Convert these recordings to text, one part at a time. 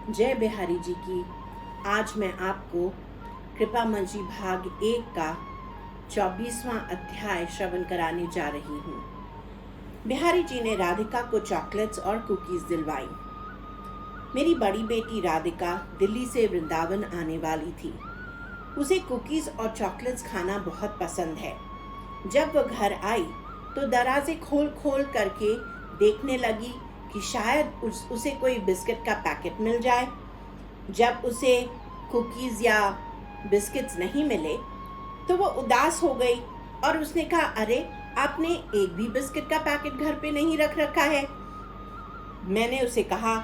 जय बिहारी जी की। आज मैं आपको कृपा मंजी भाग 1 का 24वां अध्याय श्रवण कराने जा रही हूँ। बिहारी जी ने राधिका को चॉकलेट्स और कुकीज दिलवाई। मेरी बड़ी बेटी राधिका दिल्ली से वृंदावन आने वाली थी। उसे कुकीज और चॉकलेट्स खाना बहुत पसंद है। जब वह घर आई तो दरवाजे खोल खोल करके देखने लगी कि शायद उसे कोई बिस्किट का पैकेट मिल जाए। जब उसे कुकीज या बिस्किट्स नहीं मिले तो वो उदास हो गई और उसने कहा, अरे आपने एक भी बिस्किट का पैकेट घर पे नहीं रख रखा है। मैंने उसे कहा,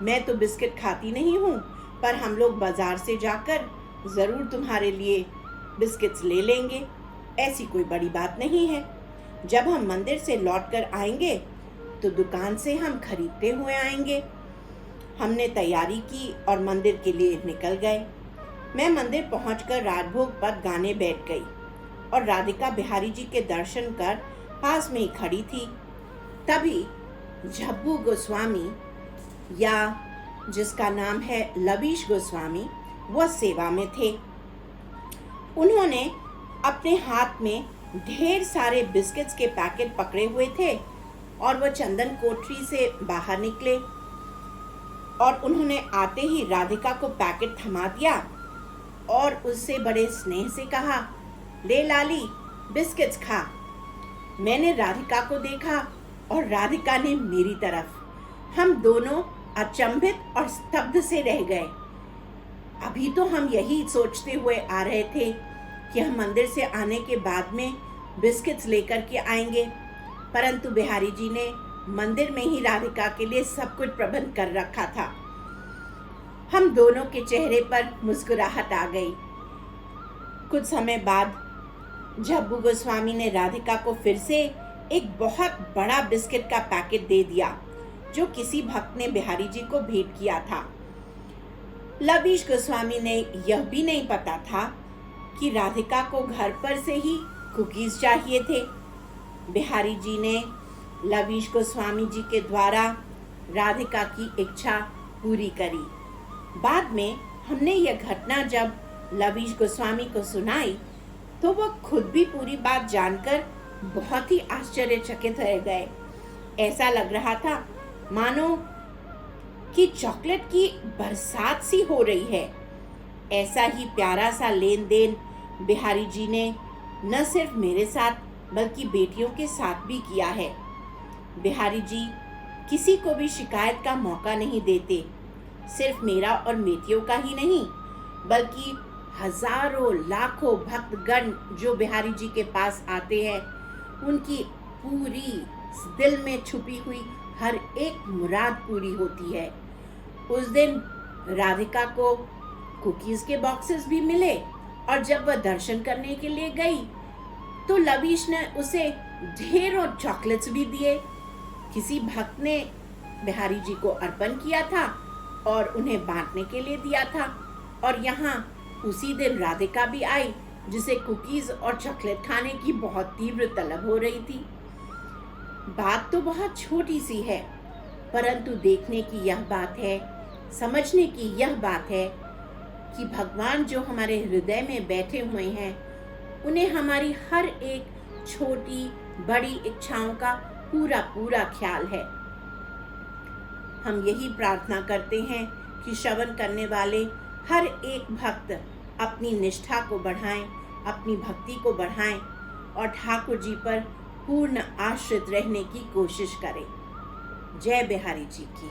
मैं तो बिस्किट खाती नहीं हूँ, पर हम लोग बाजार से जाकर ज़रूर तुम्हारे लिए बिस्किट्स ले लेंगे, ऐसी कोई बड़ी बात नहीं है। जब हम मंदिर से लौटकर आएंगे तो दुकान से हम खरीदते हुए आएंगे। हमने तैयारी की और मंदिर के लिए निकल गए। मैं मंदिर पहुंचकर राजभोग पर गाने बैठ गई और राधिका बिहारी जी के दर्शन कर पास में ही खड़ी थी। तभी झब्बू गोस्वामी, या जिसका नाम है लवीश गोस्वामी, वह सेवा में थे। उन्होंने अपने हाथ में ढेर सारे बिस्किट्स के पैकेट पकड़े हुए थे और वह चंदन कोठरी से बाहर निकले और उन्होंने आते ही राधिका को पैकेट थमा दिया और उससे बड़े स्नेह से कहा, ले लाली, बिस्किट्स खा। मैंने राधिका को देखा और राधिका ने मेरी तरफ। हम दोनों अचंभित और स्तब्ध से रह गए। अभी तो हम यही सोचते हुए आ रहे थे कि हम मंदिर से आने के बाद में बिस्किट्स लेकर के आएंगे, परंतु बिहारी जी ने मंदिर में ही राधिका के लिए सब कुछ प्रबंध कर रखा था। हम दोनों के चेहरे पर मुस्कुराहट आ गई। कुछ समय बाद झब्बू गोस्वामी ने राधिका को फिर से एक बहुत बड़ा बिस्किट का पैकेट दे दिया, जो किसी भक्त ने बिहारी जी को भेंट किया था। लवीश गोस्वामी ने यह भी नहीं पता था कि राधिका को घर पर से ही कुकीज चाहिए थे। बिहारी जी ने लवीश गोस्वामी जी के द्वारा राधिका की इच्छा पूरी करी। बाद में हमने यह घटना जब लवीश गोस्वामी को सुनाई तो वह खुद भी पूरी बात जानकर बहुत ही आश्चर्यचकित रह गए। ऐसा लग रहा था मानो कि चॉकलेट की बरसात सी हो रही है। ऐसा ही प्यारा सा लेन देन बिहारी जी ने न सिर्फ मेरे साथ बल्कि बेटियों के साथ भी किया है। बिहारी जी किसी को भी शिकायत का मौका नहीं देते। सिर्फ मेरा और बेटियों का ही नहीं, बल्कि हजारों लाखों भक्तगण जो बिहारी जी के पास आते हैं, उनकी पूरी दिल में छुपी हुई हर एक मुराद पूरी होती है। उस दिन राधिका को कुकीज के बॉक्सेस भी मिले और जब वह दर्शन करने के लिए गई तो लवीश ने उसे ढेरों चॉकलेट्स भी दिए। किसी भक्त ने बिहारी जी को अर्पण किया था और उन्हें बांटने के लिए दिया था। और यहाँ उसी दिन राधिका भी आई, जिसे कुकीज और चॉकलेट खाने की बहुत तीव्र तलब हो रही थी। बात तो बहुत छोटी सी है, परंतु देखने की यह बात है, समझने की यह बात है कि भगवान जो हमारे हृदय में बैठे हुए हैं, उन्हें हमारी हर एक छोटी बड़ी इच्छाओं का पूरा पूरा ख्याल है। हम यही प्रार्थना करते हैं कि श्रवण करने वाले हर एक भक्त अपनी निष्ठा को बढ़ाएं, अपनी भक्ति को बढ़ाएं और ठाकुर जी पर पूर्ण आश्रित रहने की कोशिश करें। जय बिहारी जी की।